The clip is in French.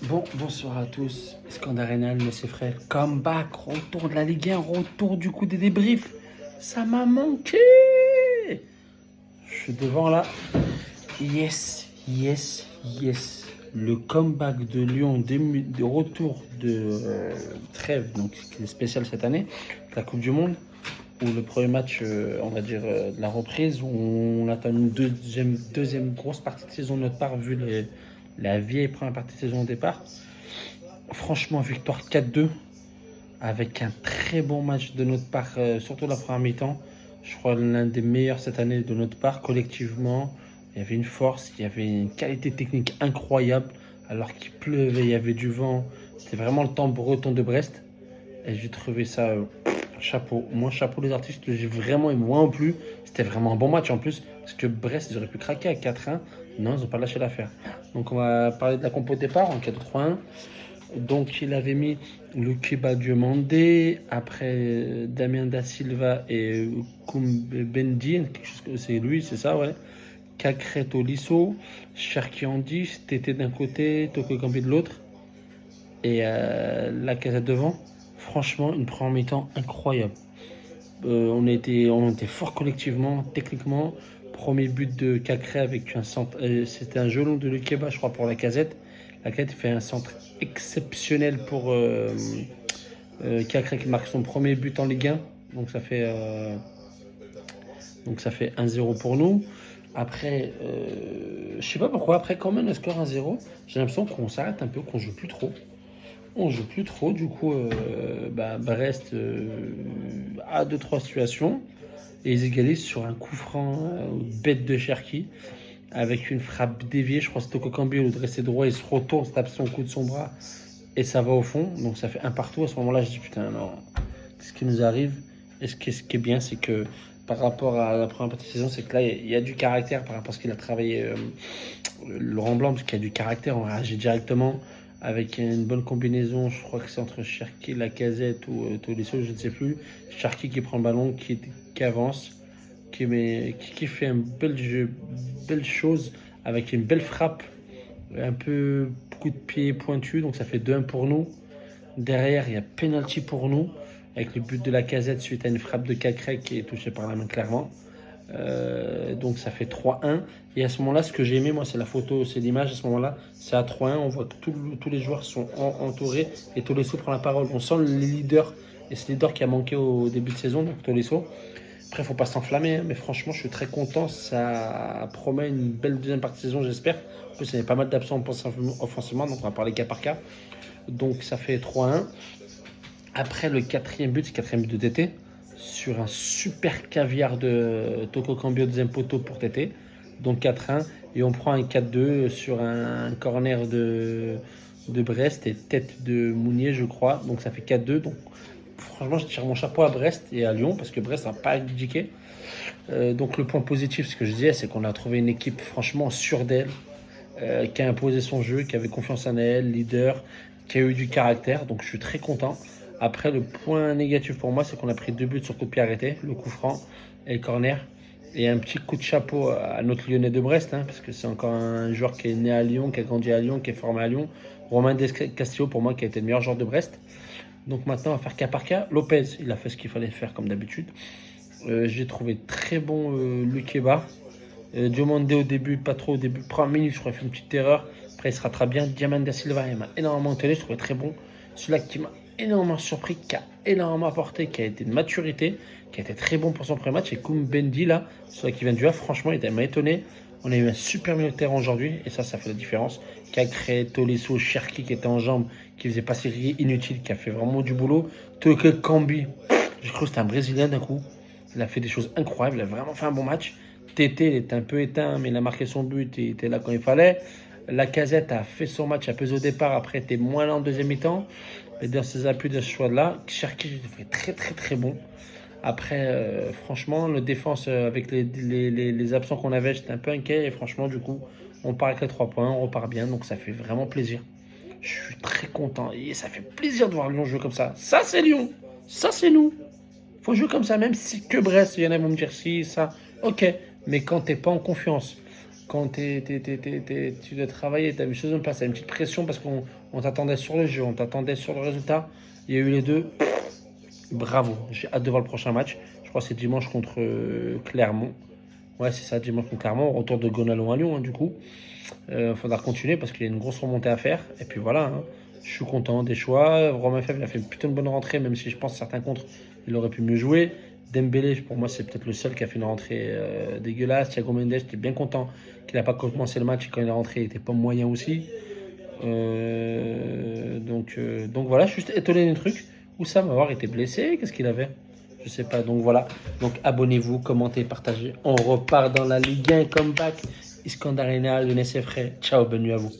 Bonsoir à tous. Scandarenal, mes ses frères. Comeback, retour de la Ligue 1, retour du coup des débriefs. Ça m'a manqué. Je suis devant là. Yes, yes, yes. Le comeback de Lyon, de retour de trêve, donc qui est spécial cette année, la Coupe du Monde, où le premier match, on va dire, de la reprise, où on attend une deuxième grosse partie de saison de notre part, vu la vieille première partie de saison au départ. Franchement, victoire 4-2, avec un très bon match de notre part, surtout la première mi-temps. Je crois l'un des meilleurs cette année de notre part, collectivement. Il y avait une force, il y avait une qualité technique incroyable, alors qu'il pleuvait, il y avait du vent. C'était vraiment le temps breton de Brest. Et j'ai trouvé ça chapeau. Moi, chapeau les artistes, j'ai vraiment aimé. Moi en plus, c'était vraiment un bon match en plus, parce que Brest, ils auraient pu craquer à 4-1. Non, ils n'ont pas lâché l'affaire. Donc on va parler de la compo de départ en 4-3-1. Donc il avait mis Luke Diomandé, après Damien Da Silva et Koumbendi, c'est lui, c'est ça, ouais. Cacré Tolisso, Cherki en 10, Tété d'un côté, Toko Kambi de l'autre, et Lacazette devant. Franchement, une première mi-temps incroyable. On était fort collectivement, techniquement. Premier but de Cacré avec un centre. C'était un gelon de Lukeba, je crois, pour Lacazette. Lacazette fait un centre exceptionnel pour Cacré qui marque son premier but en Ligue 1. Donc ça fait 1-0 pour nous. Après, je sais pas pourquoi, après quand même le score 1-0, j'ai l'impression qu'on s'arrête un peu, qu'on joue plus trop. On joue plus trop, du coup, Brest a 2-3 situations. Et ils égalisent sur un coup franc bête de Cherki, avec une frappe déviée. Je crois que c'est Toko Kambi, le dressé droit, il se retourne, se tape son coup de son bras, et ça va au fond. Donc ça fait un partout. À ce moment-là, je dis putain, non, qu'est-ce qui nous arrive? Et ce qui est bien, c'est que par rapport à la première partie de saison, c'est que là, il y a du caractère par rapport à ce qu'il a travaillé Laurent Blanc, parce qu'il y a du caractère, on réagit directement avec une bonne combinaison. Je crois que c'est entre Cherki, Lacazette ou Tolisso, je ne sais plus. Cherki qui prend le ballon, qui avance, qui fait un belle chose avec une belle frappe, un peu coup de pied pointu, donc ça fait 2-1 pour nous. Derrière, il y a penalty pour nous, avec le but de Lacazette suite à une frappe de Cacré qui est touchée par la main clairement. Donc ça fait 3-1. Et à ce moment-là, ce que j'ai aimé, moi, c'est la photo, c'est l'image. À ce moment-là, c'est à 3-1. On voit que tous les joueurs sont entourés et Tolisso prend la parole. On sent les leaders. Et c'est le leader qui a manqué au début de saison, donc Tolisso. Après, il ne faut pas s'enflammer, hein, mais franchement, je suis très content. Ça promet une belle deuxième partie de saison, j'espère. En plus, il y avait pas mal d'absents offensivement, donc on va parler cas par cas. Donc ça fait 3-1. Après, le quatrième but de Tété, sur un super caviar de Toko Cambio deuxième poteau pour Tété. Donc 4-1. Et on prend un 4-2 sur un corner de Brest et tête de Mounier, je crois. Donc ça fait 4-2. Donc franchement, je tire mon chapeau à Brest et à Lyon, parce que Brest n'a pas abdiqué. Donc le point positif, ce que je disais, c'est qu'on a trouvé une équipe franchement sûre d'elle, qui a imposé son jeu, qui avait confiance en elle, leader, qui a eu du caractère. Donc je suis très content. Après, le point négatif pour moi, c'est qu'on a pris 2 buts sur coup de pied arrêté, le coup franc et le corner. Et un petit coup de chapeau à notre Lyonnais de Brest, hein, parce que c'est encore un joueur qui est né à Lyon, qui a grandi à Lyon, qui est formé à Lyon. Romain Castillo, pour moi, qui a été le meilleur joueur de Brest. Donc maintenant, on va faire cas par cas. Lopez, il a fait ce qu'il fallait faire comme d'habitude. J'ai trouvé très bon Lukeba. Diomandé au début, pas trop au début. Première minute, je crois qu'il fait une petite erreur. Après, il se rattrape bien. Diamanda Silva, il m'a énormément étonné. Je trouvais très bon. Celui-là qui m'a énormément surpris, qui a énormément apporté, qui a été de maturité, qui a été très bon pour son premier match. Et Koumbendi, là, celui qui vient du Havre, franchement, il m'a étonné. On a eu un super milieu de terrain aujourd'hui, et ça fait la différence. Cacré, Tolisso, Cherki qui était en jambes, qui faisait pas série inutile, qui a fait vraiment du boulot. Toko Kambi, j'ai cru que c'était un Brésilien d'un coup. Il a fait des choses incroyables, il a vraiment fait un bon match. Tété, il était un peu éteint, mais il a marqué son but, il était là quand il fallait. Lacazette a fait son match, a pesé au départ, après était moins lent en deuxième mi-temps. Et dans ses appuis de ce choix-là, Cherki, j'ai fait très très très bon. Après, franchement, le défense, avec les absents qu'on avait, j'étais un peu inquiet. Et franchement, du coup, on part avec les 3 points, on repart bien. Donc ça fait vraiment plaisir. Je suis très content. Et ça fait plaisir de voir Lyon jouer comme ça. Ça, c'est Lyon. Ça, c'est nous. Faut jouer comme ça, même si c'est que Brest. Il y en a qui vont me dire si, ça. Ok. Mais quand t'es pas en confiance, quand tu dois travailler, tu as vu chose en place, tu as une petite pression parce qu'on t'attendait sur le jeu, on t'attendait sur le résultat. Il y a eu les deux. Bravo. J'ai hâte de voir le prochain match. Je crois que c'est dimanche contre Clermont. Ouais, c'est ça, dimanche contre Clermont. Retour de Gonalon à Lyon, hein, du coup. Faudra continuer parce qu'il y a une grosse remontée à faire. Et puis voilà, hein. Je suis content des choix. Romain Fèvre, il a fait plutôt une bonne rentrée, même si je pense que certains contre, il aurait pu mieux jouer. Dembélé, pour moi, c'est peut-être le seul qui a fait une rentrée dégueulasse. Thiago Mendes, j'étais bien content qu'il n'a pas commencé le match et quand il est rentré, il n'était pas moyen aussi. Donc voilà, je suis juste étonné d'un truc. Oussam va avoir été blessé. Qu'est-ce qu'il avait? Je sais pas. Donc voilà. Donc abonnez-vous, commentez, partagez. On repart dans la Ligue 1 comeback. Iskandar Younes et frère. Ciao, bonne nuit à vous.